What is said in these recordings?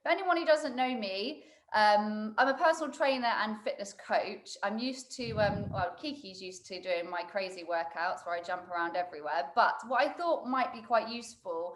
for anyone who doesn't know me, I'm a personal trainer and fitness coach. I'm used to, well, Kiki's used to doing my crazy workouts where I jump around everywhere. But what I thought might be quite useful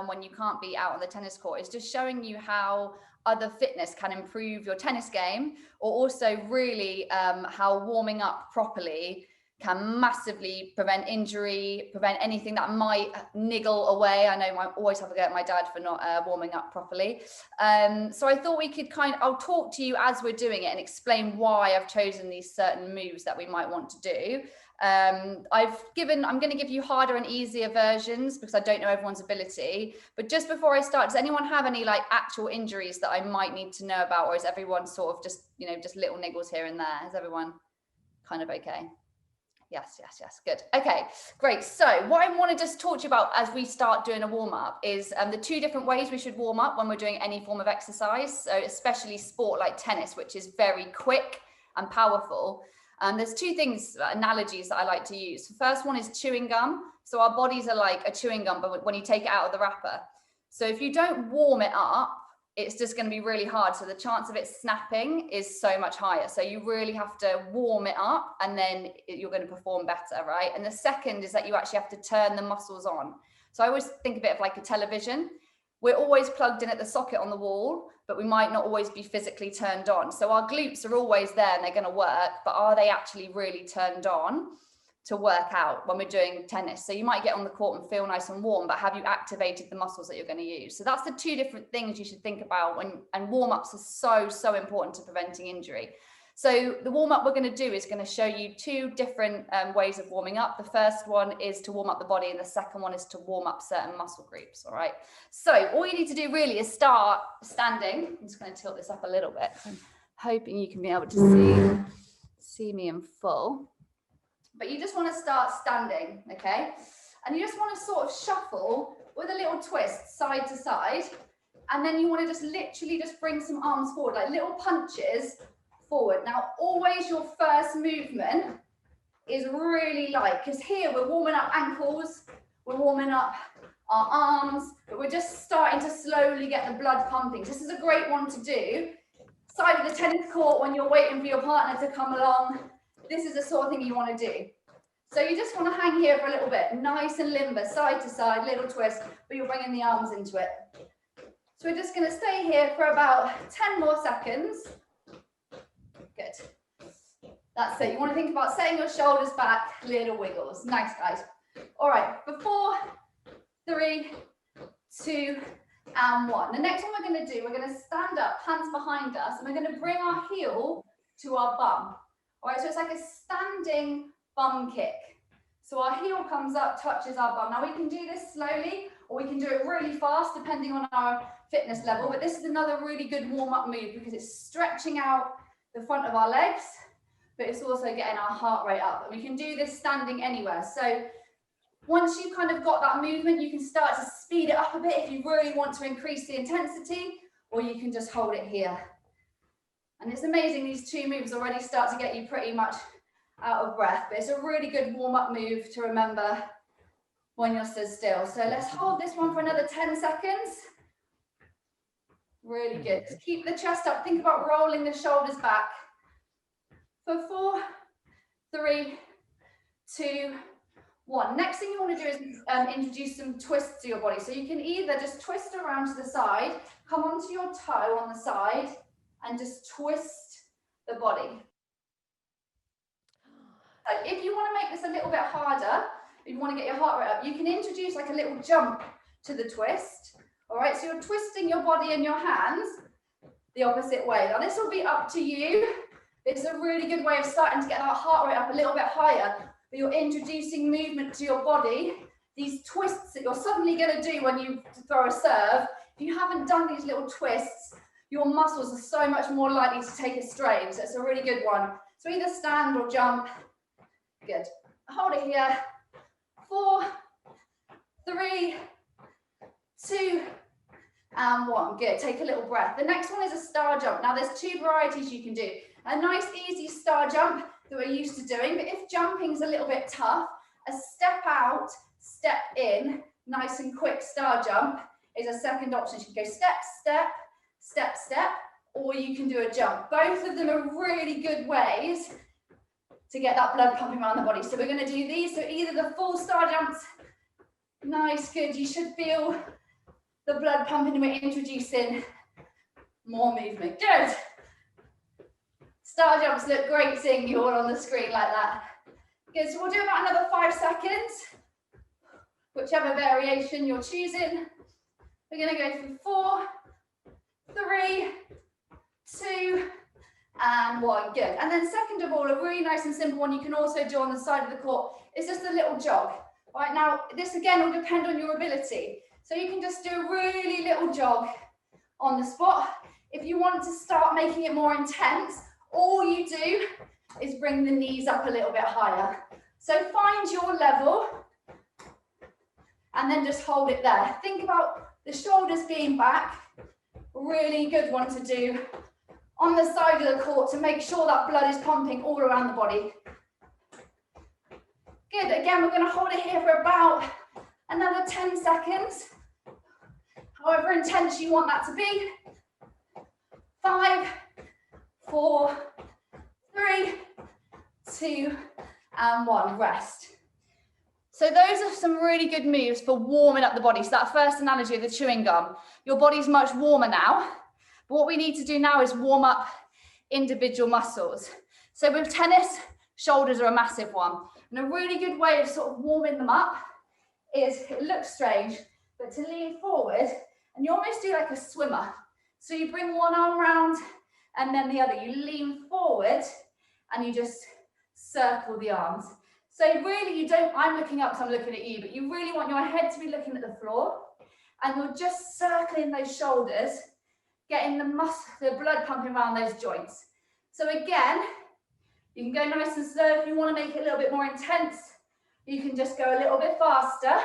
when you can't be out on the tennis court is just showing you how other fitness can improve your tennis game, or also really how warming up properly can massively prevent injury, prevent anything that might niggle away. I know I always have to go at my dad for not warming up properly. So I thought we could I'll talk to you as we're doing it and explain why I've chosen these certain moves that we might want to do. I'm going to give you harder and easier versions because I don't know everyone's ability. But just before I start, does anyone have any like actual injuries that I might need to know about, or is everyone sort of just, just little niggles here and there? Is everyone kind of okay? Yes, good. Okay, great. So what I want to just talk to you about as we start doing a warm up is the two different ways we should warm up when we're doing any form of exercise. So especially sport like tennis, which is very quick and powerful. There's two analogies that I like to use. The first one is chewing gum. So our bodies are like a chewing gum, but when you take it out of the wrapper. So if you don't warm it up, it's just going to be really hard. So the chance of it snapping is so much higher. So you really have to warm it up and then you're going to perform better, right? And the second is that you actually have to turn the muscles on. So I always think of it like a television. We're always plugged in at the socket on the wall, but we might not always be physically turned on. So our glutes are always there and they're going to work, but are they actually really turned on to work out when we're doing tennis? So you might get on the court and feel nice and warm, but have you activated the muscles that you're going to use? So that's the two different things you should think about and warm-ups are so important to preventing injury. So the warm-up we're going to do is going to show you two different ways of warming up. The first one is to warm up the body and the second one is to warm up certain muscle groups. All right. So all you need to do really is start standing. I'm just going to tilt this up a little bit. I'm hoping you can be able to see me in full. But you just want to start standing, okay? And you just want to sort of shuffle with a little twist side to side. And then you want to just literally just bring some arms forward, like little punches forward. Now, always your first movement is really light, because here we're warming up ankles, we're warming up our arms, but we're just starting to slowly get the blood pumping. So this is a great one to do. Side of the tennis court when you're waiting for your partner to come along. This is the sort of thing you want to do. So you just want to hang here for a little bit, nice and limber, side to side, little twist, but you're bringing the arms into it. So we're just going to stay here for about 10 more seconds. Good. That's it. You want to think about setting your shoulders back, little wiggles. Nice, guys. All right, for 4, 3, 2, and 1. The next one we're going to do, we're going to stand up, hands behind us, and we're going to bring our heel to our bum. All right, so it's like a standing bum kick. So our heel comes up, touches our bum. Now we can do this slowly, or we can do it really fast, depending on our fitness level. But this is another really good warm-up move because it's stretching out the front of our legs, but it's also getting our heart rate up. And we can do this standing anywhere. So once you've kind of got that movement, you can start to speed it up a bit if you really want to increase the intensity, or you can just hold it here. And it's amazing, these two moves already start to get you pretty much out of breath, but it's a really good warm-up move to remember when you're stood still. So let's hold this one for another 10 seconds. Really good. Just keep the chest up. Think about rolling the shoulders back. For 4, 3, 2, 1. Next thing you want to do is introduce some twists to your body. So you can either just twist around to the side, come onto your toe on the side, and just twist the body. If you want to make this a little bit harder, if you want to get your heart rate up, you can introduce like a little jump to the twist. All right, so you're twisting your body and your hands the opposite way. Now this will be up to you. It's a really good way of starting to get that heart rate up a little bit higher, but you're introducing movement to your body. These twists that you're suddenly going to do when you throw a serve, if you haven't done these little twists, your muscles are so much more likely to take a strain. So it's a really good one. So either stand or jump. Good. Hold it here. 4, 3, 2, and 1. Good. Take a little breath. The next one is a star jump. Now there's 2 varieties you can do. A nice easy star jump that we're used to doing, but if jumping's a little bit tough, a step out, step in, nice and quick star jump is a second option. You can go step, step, step, step, or you can do a jump. Both of them are really good ways to get that blood pumping around the body. So we're going to do these. So either the full star jumps, nice, good. You should feel the blood pumping and we're introducing more movement. Good. Star jumps look great seeing you all on the screen like that. Good, so we'll do about another 5 seconds, whichever variation you're choosing. We're going to go for 4, 3, 2, and 1. Good. And then second of all, a really nice and simple one you can also do on the side of the court is just a little jog. Right now, this again will depend on your ability. So you can just do a really little jog on the spot. If you want to start making it more intense, all you do is bring the knees up a little bit higher. So find your level and then just hold it there. Think about the shoulders being back. Really good one to do on the side of the court to make sure that blood is pumping all around the body. Good, again, we're going to hold it here for about another 10 seconds. However intense you want that to be. 5, 4, 3, 2, and 1, rest. So those are some really good moves for warming up the body. So that first analogy of the chewing gum, your body's much warmer now. But what we need to do now is warm up individual muscles. So with tennis, shoulders are a massive one. And a really good way of sort of warming them up is, it looks strange, but to lean forward and you almost do like a swimmer. So you bring one arm round and then the other. You lean forward and you just circle the arms. So really you don't, I'm looking up, so I'm looking at you, but you really want your head to be looking at the floor and you're just circling those shoulders, getting the blood pumping around those joints. So again, you can go nice and slow. If you want to make it a little bit more intense, you can just go a little bit faster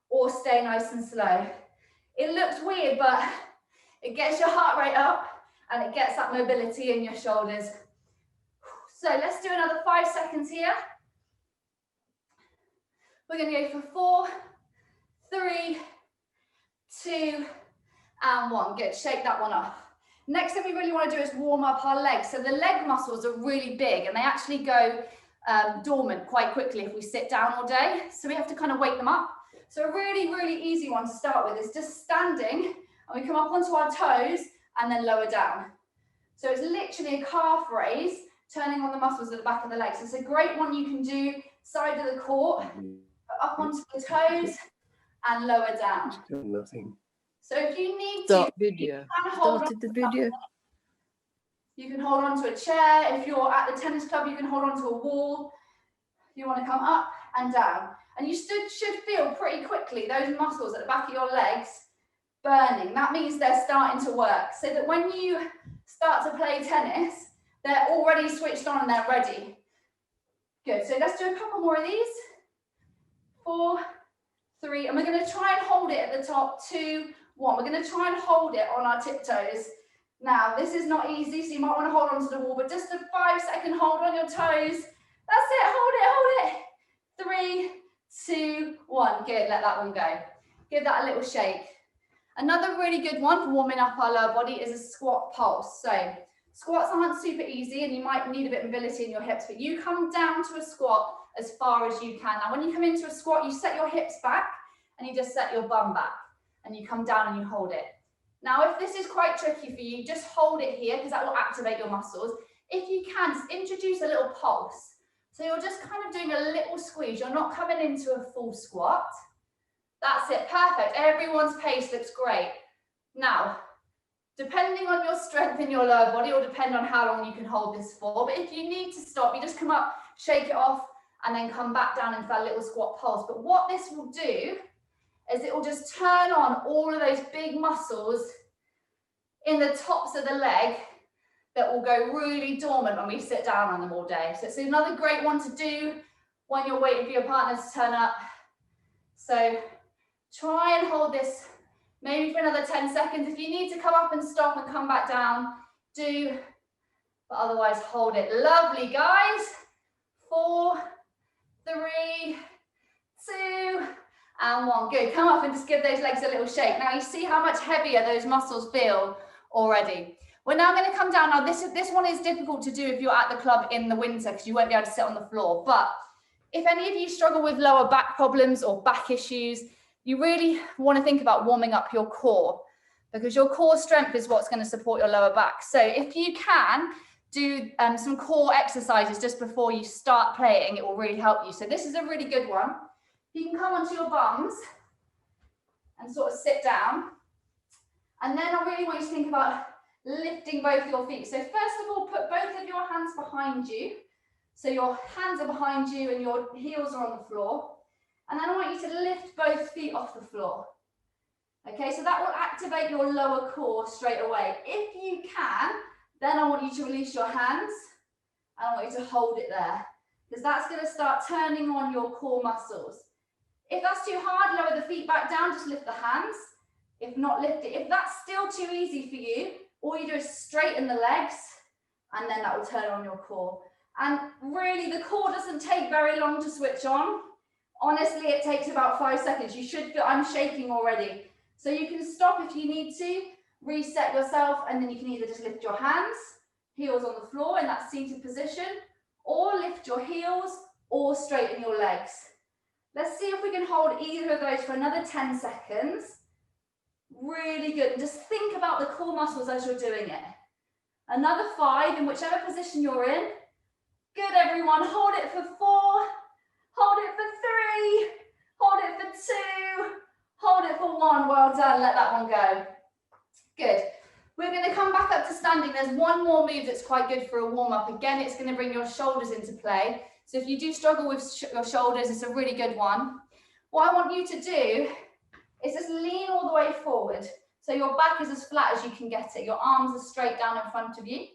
or stay nice and slow. It looks weird, but it gets your heart rate up and it gets that mobility in your shoulders. So let's do another 5 seconds here. We're going to go for 4, 3, 2, and 1. Good, shake that one off. Next thing we really want to do is warm up our legs. So the leg muscles are really big and they actually go dormant quite quickly if we sit down all day. So we have to kind of wake them up. So a really, really easy one to start with is just standing and we come up onto our toes and then lower down. So it's literally a calf raise, turning on the muscles at the back of the legs. It's a great one you can do side of the court, up onto the toes and lower down. Still nothing. So if you need Start to, video. you can hold Started the video. You can hold on to a chair. If you're at the tennis club, you can hold on to a wall. You want to come up and down. And you should feel pretty quickly those muscles at the back of your legs burning. That means they're starting to work. So that when you start to play tennis, they're already switched on and they're ready. Good. So let's do a couple more of these. 4, 3, and we're going to try and hold it at the top. 2, 1. We're going to try and hold it on our tiptoes. Now, this is not easy, so you might want to hold onto the wall, but just a 5-second hold on your toes. That's it, hold it. 3, 2, 1. Good, let that one go. Give that a little shake. Another really good one for warming up our lower body is a squat pulse. So squats aren't super easy and you might need a bit of mobility in your hips, but you come down to a squat as far as you can. Now, when you come into a squat, you set your hips back and you just set your bum back and you come down and you hold it. Now, if this is quite tricky for you, just hold it here because that will activate your muscles. If you can, just introduce a little pulse. So you're just kind of doing a little squeeze. You're not coming into a full squat. That's it, perfect. Everyone's pace looks great. Now, depending on your strength in your lower body will depend on how long you can hold this for. But if you need to stop, you just come up, shake it off, and then come back down into that little squat pulse. But what this will do is it will just turn on all of those big muscles in the tops of the leg that will go really dormant when we sit down on them all day. So it's another great one to do when you're waiting for your partner to turn up. So try and hold this maybe for another 10 seconds. If you need to come up and stop and come back down, do, but otherwise hold it. Lovely, guys. 4, 3, 2, and 1. Good. Come up and just give those legs a little shake. Now you see how much heavier those muscles feel already. We're now going to come down. Now, this one is difficult to do if you're at the club in the winter because you won't be able to sit on the floor. But if any of you struggle with lower back problems or back issues, you really want to think about warming up your core, because your core strength is what's going to support your lower back. So if you can do some core exercises just before you start playing, it will really help you. So this is a really good one. You can come onto your bums and sort of sit down. And then I really want you to think about lifting both your feet. So first of all, put both of your hands behind you. So your hands are behind you and your heels are on the floor. And then I want you to lift both feet off the floor. Okay, so that will activate your lower core straight away. If you can, then I want you to release your hands and I want you to hold it there, because that's going to start turning on your core muscles. If that's too hard, lower the feet back down, just lift the hands. If not, lift it. If that's still too easy for you, all you do is straighten the legs and then that will turn on your core. And really, the core doesn't take very long to switch on. Honestly, it takes about 5 seconds. You should feel, I'm shaking already. So you can stop if you need to, reset yourself, and then you can either just lift your hands, heels on the floor in that seated position, or lift your heels or straighten your legs. Let's see if we can hold either of those for another 10 seconds. Really good. And just think about the core muscles as you're doing it. Another 5 in whichever position you're in. Good, everyone. Hold it for 4. Hold it for 3. Hold it for 2. Hold it for 1. Well done. Let that one go. Good. We're going to come back up to standing. There's one more move that's quite good for a warm-up. Again, it's going to bring your shoulders into play. So if you do struggle with your shoulders, it's a really good one. What I want you to do is just lean all the way forward. So your back is as flat as you can get it. Your arms are straight down in front of you.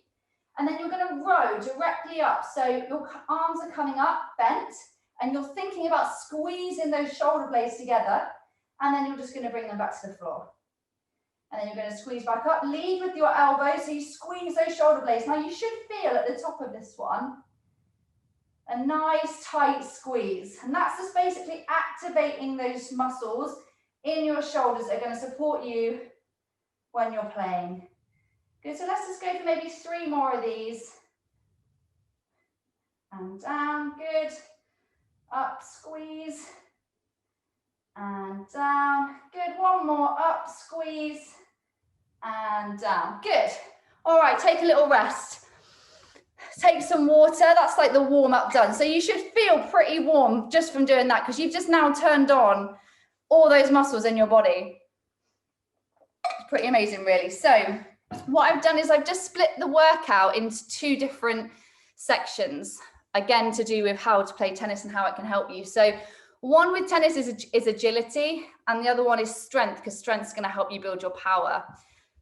And then you're going to row directly up. So your arms are coming up, bent, and you're thinking about squeezing those shoulder blades together. And then you're just going to bring them back to the floor. And then you're going to squeeze back up. Lead with your elbows, so you squeeze those shoulder blades. Now you should feel at the top of this one a nice tight squeeze. And that's just basically activating those muscles in your shoulders that are going to support you when you're playing. Good, so let's just go for maybe 3 more of these. And down, good. Up, squeeze. And down, good. 1 more, up, squeeze. And down, good. All right, take a little rest. Take some water. That's like the warm-up done. So you should feel pretty warm just from doing that, because you've just now turned on all those muscles in your body. It's pretty amazing, really. So what I've done is I've just split the workout into 2 different sections, again, to do with how to play tennis and how it can help you. So one with tennis is agility, and the other one is strength, because strength is going to help you build your power.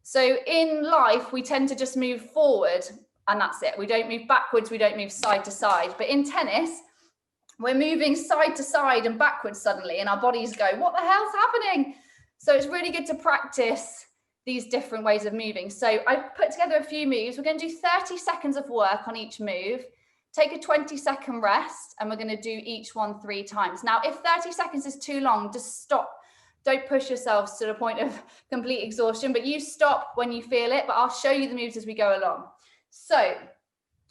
So in life, we tend to just move forward, and that's it. We don't move backwards, we don't move side to side. But in tennis, we're moving side to side and backwards suddenly, and our bodies go, what the hell's happening? So it's really good to practice these different ways of moving. So I've put together a few moves. We're going to do 30 seconds of work on each move, take a 20-second rest, and we're going to do each one 3 times. Now, if 30 seconds is too long, just stop. Don't push yourselves to the point of complete exhaustion, but you stop when you feel it, but I'll show you the moves as we go along. So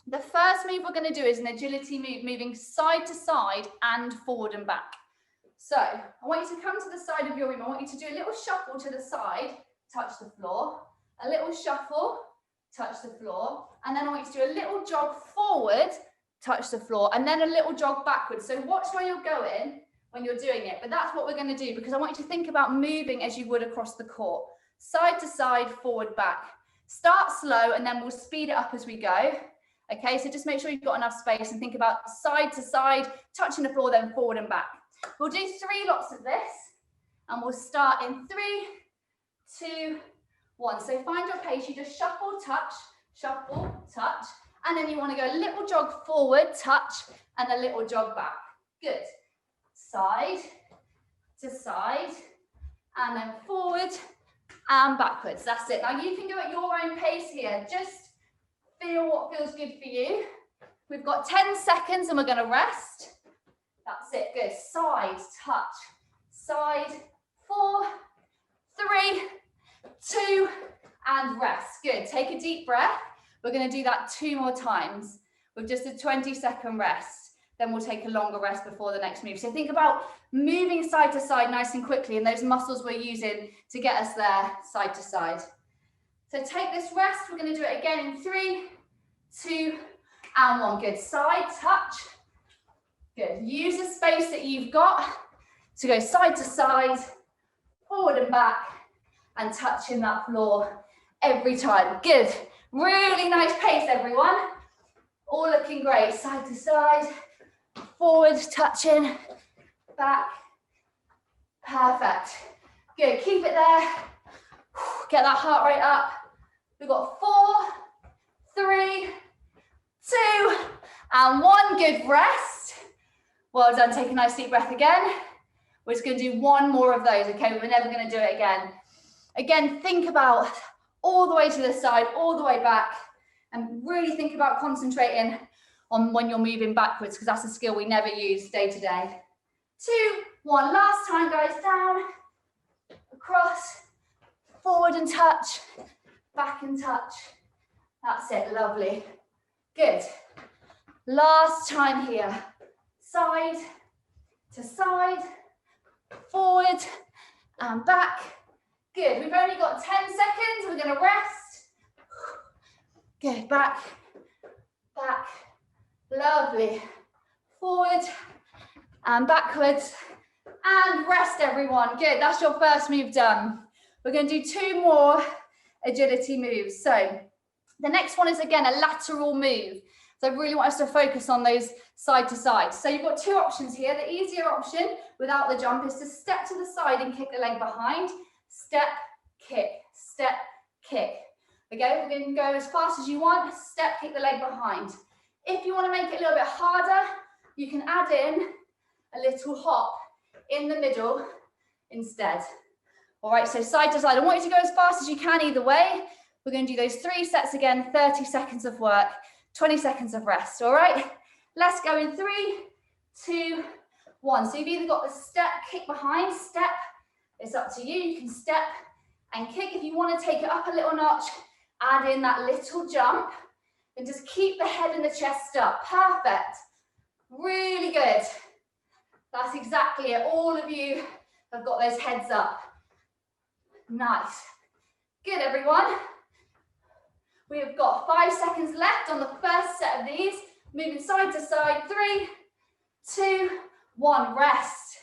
the first move we're going to do is an agility move, moving side to side and forward and back. So I want you to come to the side of your room. I want you to do a little shuffle to the side, touch the floor, a little shuffle, touch the floor, and then I want you to do a little jog forward, touch the floor, and then a little jog backwards. So watch where you're going when you're doing it, but that's what we're going to do, because I want you to think about moving as you would across the court, side to side, forward, back. Start slow, and then we'll speed it up as we go. Okay, so just make sure you've got enough space and think about side to side, touching the floor, then forward and back. We'll do 3 lots of this, and we'll start in 3, 2, 1. So find your pace. You just shuffle, touch, and then you want to go a little jog forward, touch, and a little jog back. Good. Side to side, and then forward and backwards. That's it. Now you can go at your own pace here. Just feel what feels good for you. We've got 10 seconds and we're going to rest. That's it. Good. Side, touch, side, 4, 3, 2, and rest. Good, take a deep breath. We're gonna do that 2 more times with just a 20-second rest. Then we'll take a longer rest before the next move. So think about moving side to side nice and quickly, and those muscles we're using to get us there side to side. So take this rest. We're gonna do it again in 3, 2, and 1. Good, side touch. Good, use the space that you've got to go side to side, forward and back, and touching that floor every time. Good, really nice pace, everyone. All looking great, side to side, forward, touching, back. Perfect. Good, keep it there. Get that heart rate up. We've got 4, 3, 2, and 1. Good, rest. Well done, take a nice deep breath again. We're just gonna do 1 more of those, okay? We're never gonna do it again. Again, think about all the way to the side, all the way back, and really think about concentrating on when you're moving backwards, because that's a skill we never use day to day. 2, 1, last time, guys, down, across, forward and touch, back and touch. That's it, lovely. Good. Last time here, side to side, forward and back. Good, we've only got 10 seconds, we're gonna rest. Good, back, back, lovely. Forward and backwards, and rest, everyone. Good, that's your first move done. We're gonna do 2 more agility moves. So the next one is, again, a lateral move. So I really want us to focus on those side to side. So you've got 2 options here. The easier option without the jump is to step to the side and kick the leg behind. Step, kick, step, kick. Okay, we're going to go as fast as you want. Step, kick the leg behind. If you want to make it a little bit harder, you can add in a little hop in the middle instead. All right, so side to side. I want you to go as fast as you can either way. We're going to do those 3 sets again, 30 seconds of work, 20 seconds of rest, all right? Let's go in 3, 2, 1. So you've either got the step, kick behind, step. It's up to you. You can step and kick. If you want to take it up a little notch, add in that little jump and just keep the head and the chest up. Perfect. Really good. That's exactly it. All of you have got those heads up. Nice. Good, everyone. We have got 5 seconds left on the first set of these. Moving side to side. 3, 2, 1. Rest.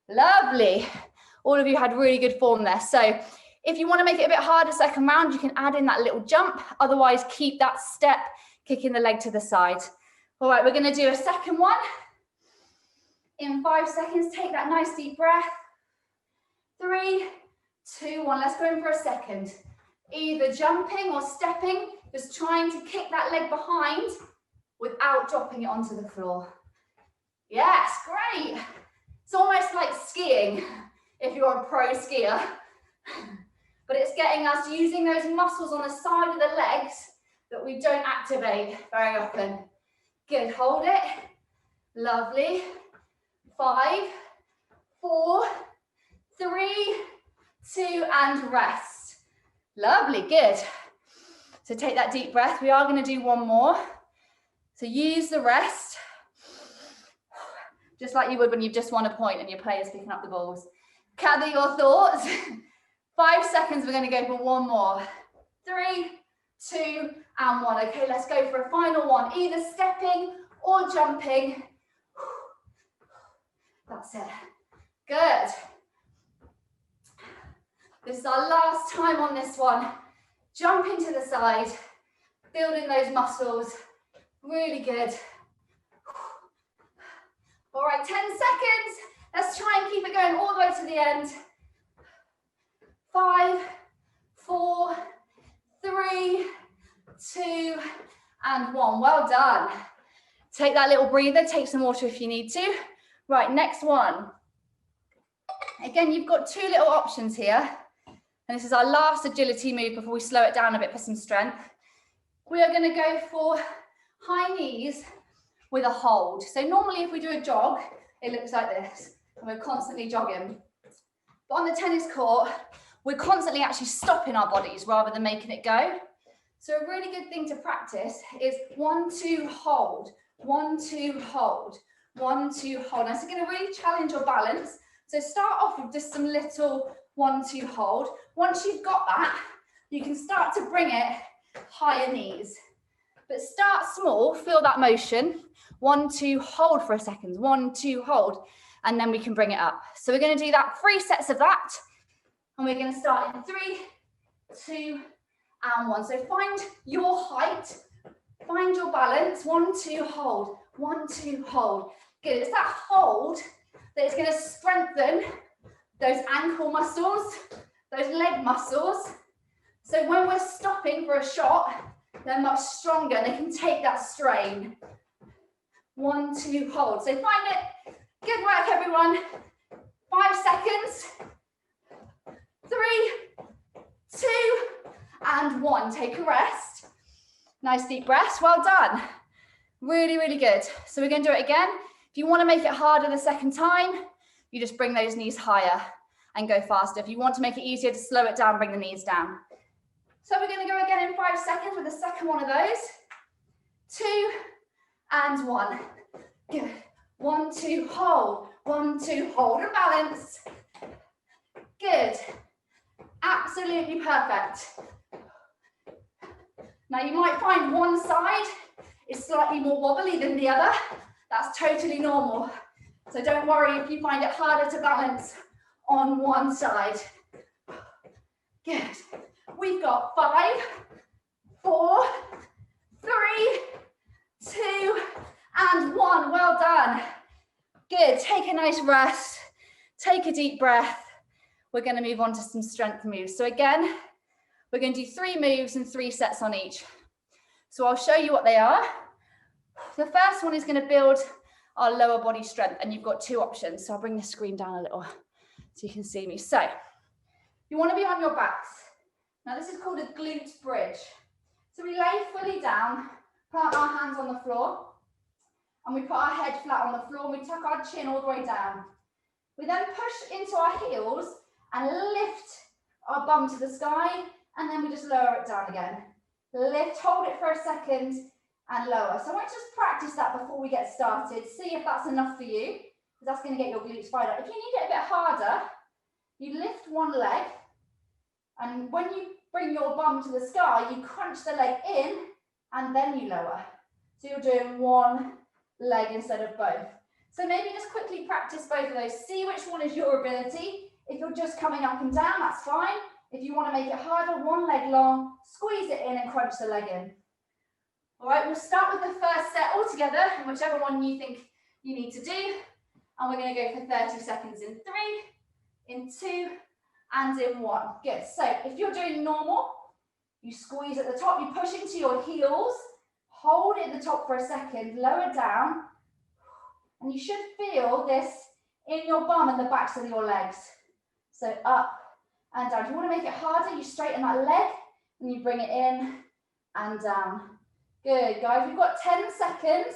Lovely. All of you had really good form there. So if you want to make it a bit harder second round, you can add in that little jump. Otherwise, keep that step, kicking the leg to the side. All right, we're going to do a second one. In 5 seconds, take that nice deep breath. 3, 2, 1. Let's go in for a second. Either jumping or stepping, just trying to kick that leg behind without dropping it onto the floor. Yes, great. It's almost like skiing if you're a pro skier. But it's getting us using those muscles on the side of the legs that we don't activate very often. Good, hold it. Lovely. 5, 4, 3, 2, and rest. Lovely, good. So take that deep breath. We are going to do 1 more. So use the rest, just like you would when you've just won a point and your player's picking up the balls. Gather your thoughts. 5 seconds, we're going to go for 1 more. 3, 2, and 1. Okay, let's go for a final one. Either stepping or jumping. That's it. Good. This is our last time on this one. Jumping to the side, building those muscles. Really good. All right, 10 seconds. Let's try and keep it going all the way to the end. 5, 4, 3, 2, and 1. Well done. Take that little breather, take some water if you need to. Right, next one. Again, you've got 2 little options here. And this is our last agility move before we slow it down a bit for some strength. We are going to go for high knees with a hold. So normally if we do a jog, it looks like this. And we're constantly jogging. But on the tennis court, we're constantly actually stopping our bodies rather than making it go. So a really good thing to practice is 1, 2, hold, 1, 2, hold, 1, 2, hold. Now, it's going to really challenge your balance. So start off with just some little 1, 2, hold. Once you've got that, you can start to bring it higher knees. But start small, feel that motion. 1, 2, hold for a second, 1, 2, hold, and then we can bring it up. So we're going to do that 3 sets of that, and we're going to start in 3, 2, and 1. So find your height, find your balance. 1, 2, hold, 1, 2, hold. Good. It's that hold that is going to strengthen those ankle muscles, those leg muscles. So when we're stopping for a shot, they're much stronger and they can take that strain. 1, 2, hold. So find it. Good work, everyone. 5 seconds. 3, 2, and 1. Take a rest. Nice deep breaths. Well done. Really, really good. So we're going to do it again. If you want to make it harder the second time, you just bring those knees higher and go faster. If you want to make it easier to slow it down, bring the knees down. So we're going to go again in 5 seconds with the second one of those. 2 and 1. Good. 1, 2, hold. 1, 2, hold and balance. Good. Absolutely perfect. Now you might find one side is slightly more wobbly than the other. That's totally normal. So don't worry if you find it harder to balance on one side. Good. We've got 5, 4, 3, 2, and 1. Well done. Good. Take a nice rest. Take a deep breath. We're going to move on to some strength moves. So again, we're going to do 3 moves and 3 sets on each. So I'll show you what they are. The first one is going to build our lower body strength, and you've got 2 options. So I'll bring the screen down a little so you can see me. So you want to be on your backs. Now this is called a glute bridge. So we lay fully down, plant our hands on the floor, and we put our head flat on the floor, and we tuck our chin all the way down. We then push into our heels and lift our bum to the sky, and then we just lower it down again. Lift, hold it for a second, and lower. So I want you to just practice that before we get started. See if that's enough for you, because that's going to get your glutes fired up. If you need it a bit harder, you lift one leg, and when you bring your bum to the sky, you crunch the leg in, and then you lower. So you're doing one leg instead of both. So maybe just quickly practice both of those. See which one is your ability. If you're just coming up and down, that's fine. If you want to make it harder, one leg long, squeeze it in and crunch the leg in. All right, we'll start with the first set all together, whichever one you think you need to do. And we're going to go for 30 seconds in 3, in 2, and in 1. Good. So if you're doing normal, you squeeze at the top, you push into your heels, hold it at the top for a second, lower down, and you should feel this in your bum and the backs of your legs. So up and down. If you want to make it harder, you straighten that leg and you bring it in and down. Good, guys. We've got 10 seconds,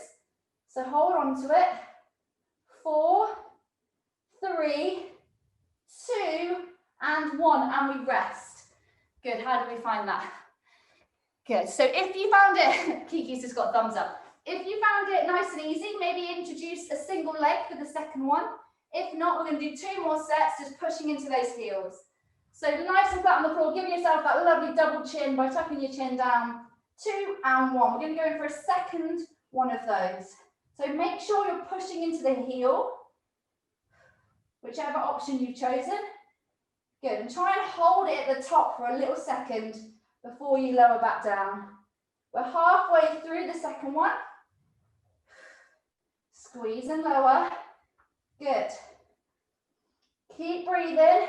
so hold on to it. 4, 3, 2, and 1, and we rest. Good. How did we find that? Good. So if you found it, Kiki's just got a thumbs up. If you found it nice and easy, maybe introduce a single leg for the second one. If not, we're going to do 2 more sets, just pushing into those heels. So nice and flat on the floor. Give yourself that lovely double chin by tucking your chin down. 2 and 1. We're going to go in for a second one of those. So make sure you're pushing into the heel, whichever option you've chosen. Good. And try and hold it at the top for a little second before you lower back down. We're halfway through the second one. Squeeze and lower. Good. Keep breathing.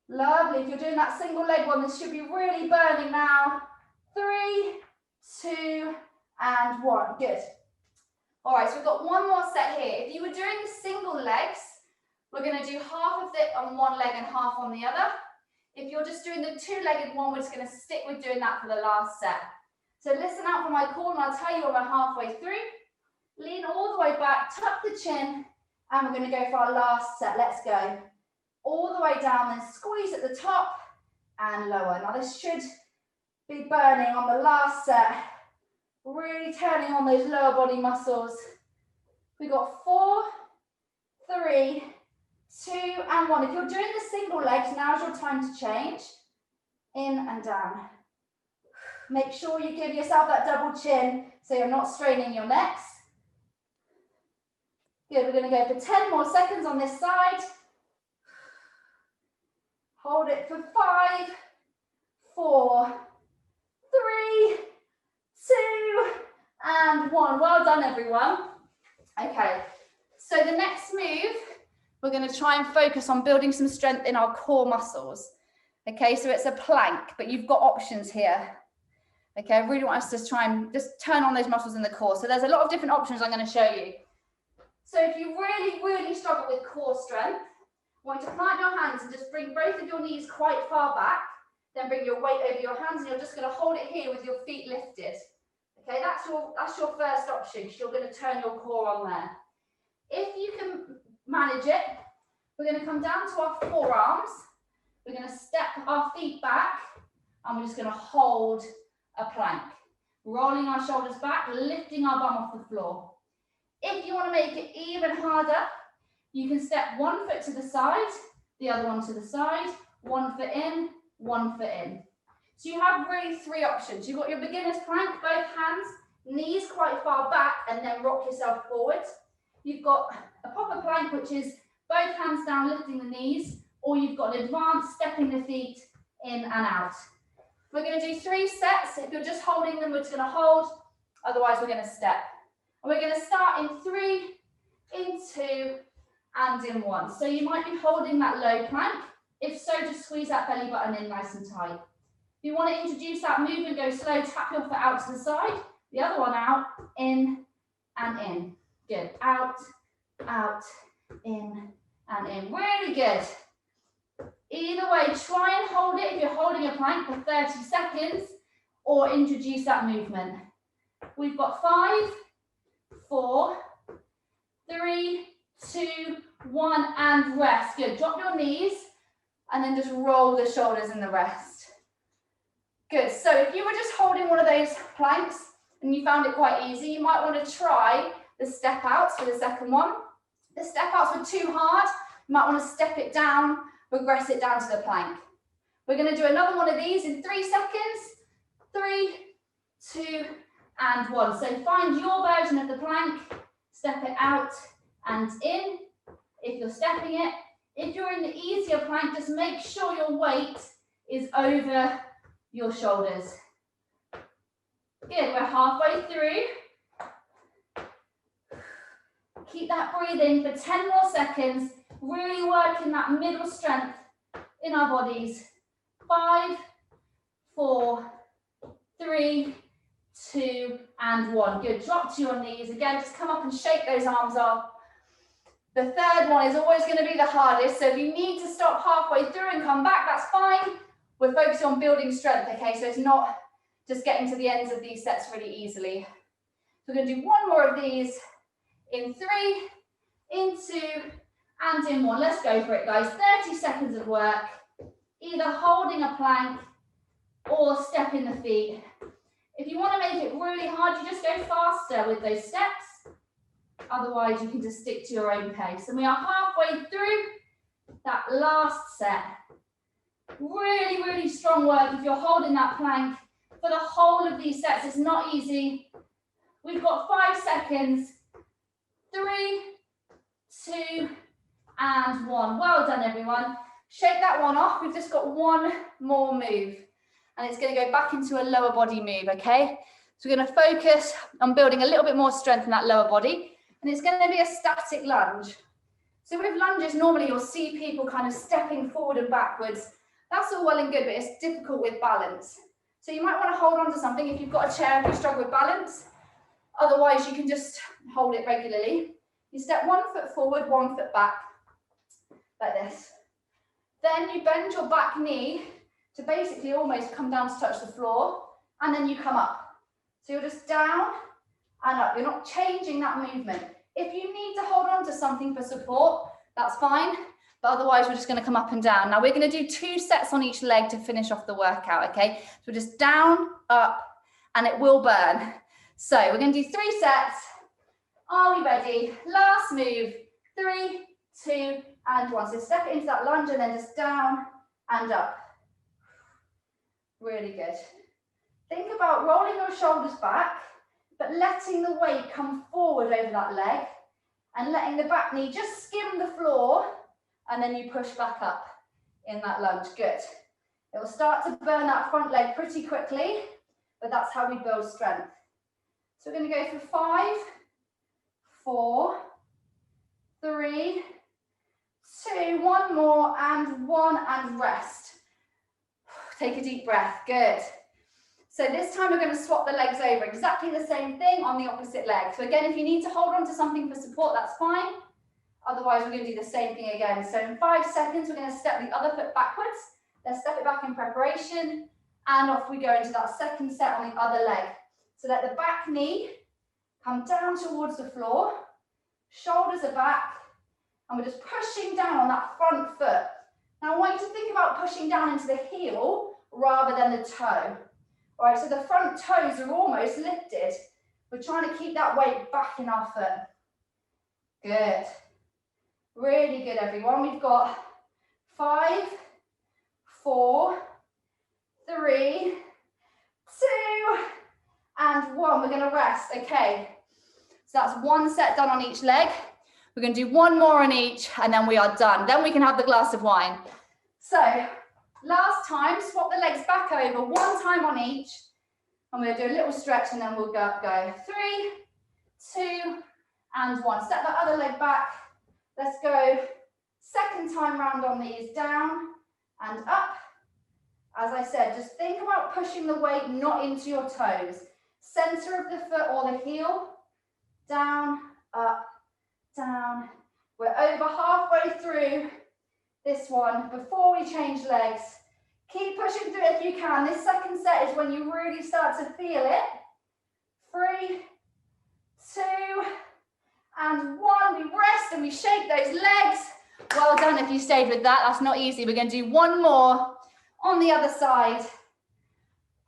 Lovely. If you're doing that single leg one, this should be really burning now. 3, 2, and 1. Good. All right, so we've got one more set here. If you were doing the single legs, we're going to do half of it on one leg and half on the other. If you're just doing the 2-legged one, we're just going to stick with doing that for the last set. So listen out for my call, and I'll tell you when we're halfway through. Lean all the way back, tuck the chin, and we're going to go for our last set. Let's go. All the way down, then squeeze at the top, and lower. Now this should be burning on the last set, really turning on those lower body muscles. We got 4, 3, 2, and 1. If you're doing the single legs, now's your time to change. In and down. Make sure you give yourself that double chin so you're not straining your necks. Good, we're going to go for 10 more seconds on this side. Hold it for 5, 4, 3, 2, and 1. Well done, everyone. Okay, so the next move, we're going to try and focus on building some strength in our core muscles. Okay, so it's a plank, but you've got options here. Okay, I really want us to try and just turn on those muscles in the core. So there's a lot of different options I'm going to show you. So if you really struggle with core strength, I want you to plant your hands and just bring both of your knees quite far back. Then bring your weight over your hands and you're just going to hold it here with your feet lifted. Okay, that's your first option because you're going to turn your core on there. If you can manage it, we're going to come down to our forearms. We're going to step our feet back and we're just going to hold a plank. Rolling our shoulders back, lifting our bum off the floor. If you want to make it even harder, you can step one foot to the side, the other one to the side, 1 foot in, 1 foot in. So you have really 3 options. You've got your beginner's plank, both hands, knees quite far back, and then rock yourself forward. You've got a proper plank, which is both hands down, lifting the knees, or you've got an advanced stepping the feet in and out. We're going to do 3 sets. If you're just holding them, we're just going to hold. Otherwise, we're going to step. And we're going to start in 3, in 2, and in 1. So you might be holding that low plank. If so, just squeeze that belly button in nice and tight. If you want to introduce that movement, go slow, tap your foot out to the side. The other one out, in, and in. Good. Out, in, and in. Really good. Either way, try and hold it if you're holding a plank for 30 seconds or introduce that movement. We've got 5, 4, 3, 2, 1, and rest. Good. Drop your knees and then just roll the shoulders in the rest. Good. So if you were just holding one of those planks and you found it quite easy, you might want to try the step outs for the second one. The step outs were too hard. You might want to step it down, regress it down to the plank. We're going to do another one of these in 3 seconds. 3, 2, and 1. So find your version of the plank, step it out and in if you're stepping it. If you're in the easier plank, just make sure your weight is over your shoulders. Good, we're halfway through. Keep that breathing for 10 more seconds. Really working that middle strength in our bodies. 5, 4, 3, 2, and 1. Good, drop to your knees. Again, just come up and shake those arms off. The third one is always going to be the hardest. So if you need to stop halfway through and come back, that's fine. We're focusing on building strength, okay? So it's not just getting to the ends of these sets really easily. So we're going to do 1 more of these in 3, in 2, and in 1. Let's go for it, guys. 30 seconds of work, either holding a plank or stepping the feet. If you want to make it really hard, you just go faster with those steps. Otherwise, you can just stick to your own pace. And we are halfway through that last set. Really, really strong work if you're holding that plank for the whole of these sets. It's not easy. We've got 5 seconds. 3, 2, and 1. Well done, everyone. Shake that one off. We've just got 1 more move. And it's going to go back into a lower body move, okay? So we're going to focus on building a little bit more strength in that lower body. And it's going to be a static lunge. So with lunges, normally you'll see people kind of stepping forward and backwards. That's all well and good, but it's difficult with balance. So you might want to hold on to something if you've got a chair, if you struggle with balance. Otherwise, you can just hold it regularly. You step 1 foot forward, 1 foot back, like this. Then you bend your back knee to basically almost come down to touch the floor, and then you come up. So you're just down and up. You're not changing that movement. If you need to hold on to something for support, that's fine, but otherwise we're just going to come up and down. Now we're going to do 2 sets on each leg to finish off the workout, okay? So we're just down, up, and it will burn. So we're going to do 3 sets. Are we ready? Last move, 3, 2, and 1. So step it into that lunge and then just down and up. Really good. Think about rolling your shoulders back, but letting the weight come forward over that leg and letting the back knee just skim the floor, and then you push back up in that lunge. Good. It will start to burn that front leg pretty quickly, but that's how we build strength. So we're going to go for 5, 4, 3, 2, 1 more, and 1, and rest. Take a deep breath. Good. So this time we're going to swap the legs over, exactly the same thing on the opposite leg. So again, if you need to hold on to something for support, that's fine. Otherwise, we're going to do the same thing again. So in 5 seconds, we're going to step the other foot backwards, then step it back in preparation, and off we go into that second set on the other leg. So let the back knee come down towards the floor, shoulders are back, and we're just pushing down on that front foot. Now I want you to think about pushing down into the heel rather than the toe. All right, so the front toes are almost lifted. We're trying to keep that weight back in our foot. Good. Really good, everyone. We've got 5, 4, 3, 2, and 1. We're going to rest. Okay. So that's 1 set done on each leg. We're going to do 1 more on each, and then we are done. Then we can have the glass of wine. So last time, swap the legs back over 1 time on each. I'm going to do a little stretch and then we'll go 3, 2, and 1. Step that other leg back. Let's go. Second time round on these, down and up. As I said, just think about pushing the weight not into your toes. Center of the foot or the heel. Down, up, down. We're over halfway through this one before we change legs. Keep pushing through it if you can. This second set is when you really start to feel it. 3, 2, and 1. We rest and we shake those legs. Well done if you stayed with that. That's not easy. We're going to do 1 more on the other side.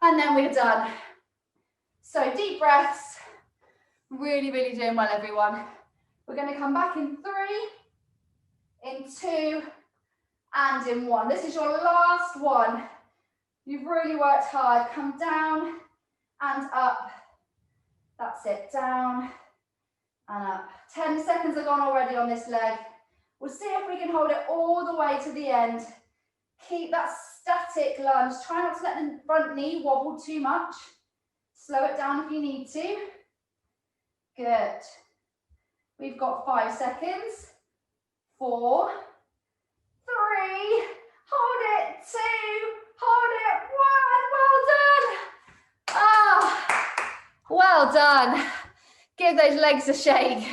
And then we're done. So deep breaths. Really, really doing well, everyone. We're going to come back in 3, in 2, and in 1. This is your last one. You've really worked hard. Come down and up. That's it. Down and up. 10 seconds are gone already on this leg. We'll see if we can hold it all the way to the end. Keep that static lunge. Try not to let the front knee wobble too much. Slow it down if you need to. Good. We've got 5 seconds. 4, 3, hold it, 2, hold it, 1, well done. Ah, well done. Give those legs a shake.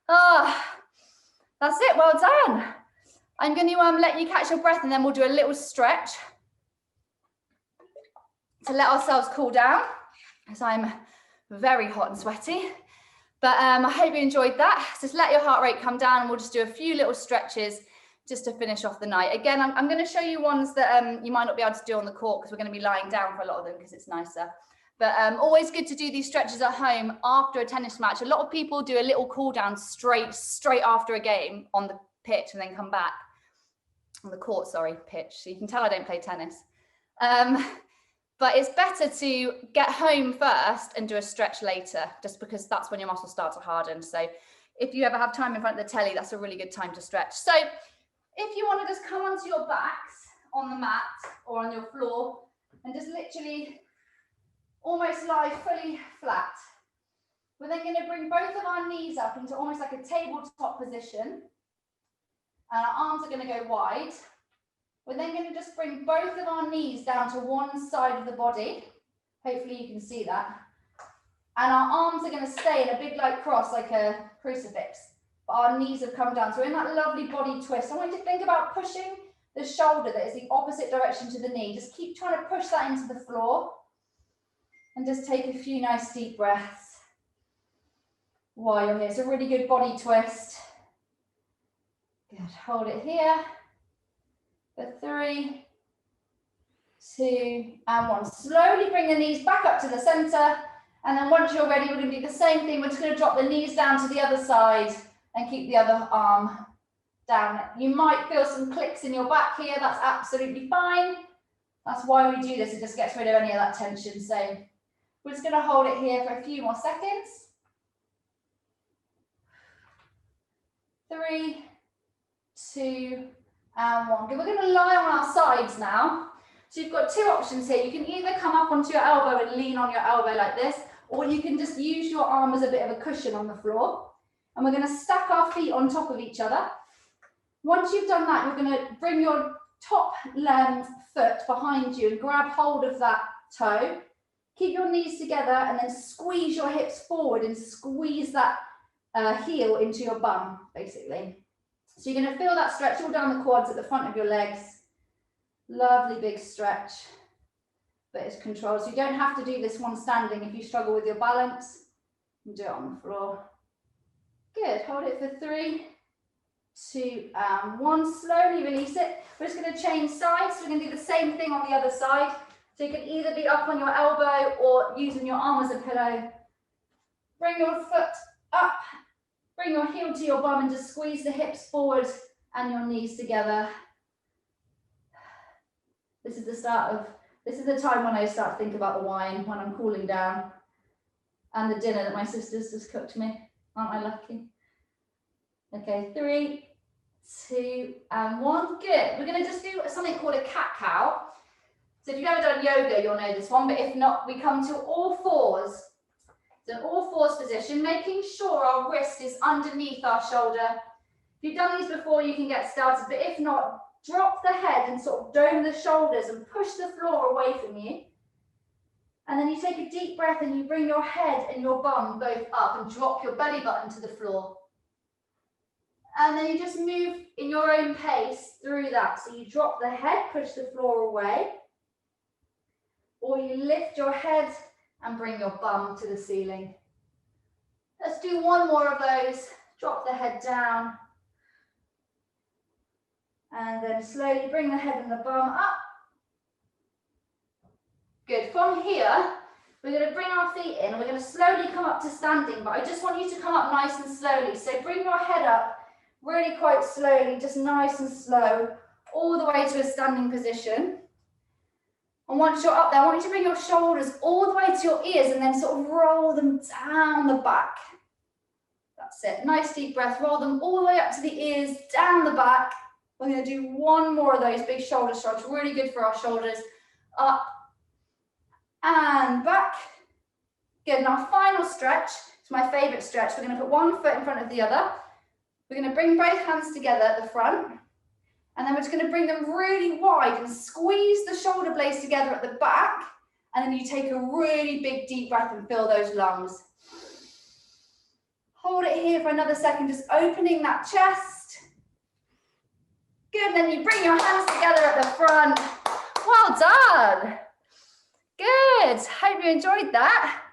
Ah, that's it, well done. I'm going to let you catch your breath and then we'll do a little stretch to let ourselves cool down, because I'm very hot and sweaty. But I hope you enjoyed that. Just let your heart rate come down and we'll just do a few little stretches just to finish off the night. Again, I'm going to show you ones that you might not be able to do on the court because we're going to be lying down for a lot of them because it's nicer. But always good to do these stretches at home after a tennis match. A lot of people do a little cool down straight after a game on the pitch and then come back. On the court, sorry, pitch. So you can tell I don't play tennis. But it's better to get home first and do a stretch later, just because that's when your muscles start to harden. So if you ever have time in front of the telly, that's a really good time to stretch. So if you want to just come onto your backs on the mat or on your floor and just literally almost lie fully flat. We're then going to bring both of our knees up into almost like a tabletop position. And our arms are going to go wide. We're then going to just bring both of our knees down to one side of the body. Hopefully you can see that. And our arms are going to stay in a big like cross, like a crucifix. But our knees have come down. So we're in that lovely body twist. I want you to think about pushing the shoulder that is the opposite direction to the knee. Just keep trying to push that into the floor. And just take a few nice deep breaths while you're here. It's a really good body twist. Good. Hold it here for 3, 2, and 1. Slowly bring the knees back up to the center. And then once you're ready, we're going to do the same thing. We're just going to drop the knees down to the other side and keep the other arm down. You might feel some clicks in your back here. That's absolutely fine. That's why we do this. It just gets rid of any of that tension. So we're just going to hold it here for a few more seconds. 3, 2, and 1. We're going to lie on our sides now. So you've got 2 options here. You can either come up onto your elbow and lean on your elbow like this, or you can just use your arm as a bit of a cushion on the floor. And we're going to stack our feet on top of each other. Once you've done that, you're going to bring your top foot behind you and grab hold of that toe. Keep your knees together and then squeeze your hips forward and squeeze that heel into your bum, basically. So you're going to feel that stretch all down the quads at the front of your legs. Lovely big stretch, but it's controlled. So you don't have to do this one standing. If you struggle with your balance, you can do it on the floor. Good, hold it for 3, 2, and 1. Slowly release it. We're just going to change sides. So we're going to do the same thing on the other side. So you can either be up on your elbow or using your arm as a pillow. Bring your foot up. Bring your heel to your bum and just squeeze the hips forward and your knees together. This is the time when I start to think about the wine, when I'm cooling down, and the dinner that my sister's just cooked me. Aren't I lucky? Okay, 3, 2, and 1. Good. We're going to just do something called a cat-cow. So if you've ever done yoga, you'll know this one, but if not, we come to all fours. So all fours position, making sure our wrist is underneath our shoulder. If you've done these before, you can get started, but if not, drop the head and sort of dome the shoulders and push the floor away from you. And then you take a deep breath and you bring your head and your bum both up and drop your belly button to the floor. And then you just move in your own pace through that. So you drop the head, push the floor away, or you lift your head and bring your bum to the ceiling. Let's do one more of those. Drop the head down. And then slowly bring the head and the bum up. Good. From here, we're going to bring our feet in and we're going to slowly come up to standing, but I just want you to come up nice and slowly. So bring your head up really quite slowly, just nice and slow, all the way to a standing position. And once you're up there, I want you to bring your shoulders all the way to your ears and then sort of roll them down the back. That's it. Nice deep breath. Roll them all the way up to the ears, down the back. We're going to do one more of those big shoulder shrugs. Really good for our shoulders. Up and back. Good. And our final stretch, it's my favorite stretch. We're going to put one foot in front of the other. We're going to bring both hands together at the front. And then we're just going to bring them really wide and squeeze the shoulder blades together at the back. And then you take a really big deep breath and fill those lungs. Hold it here for another second, just opening that chest. Good, then you bring your hands together at the front. Well done. Good, hope you enjoyed that.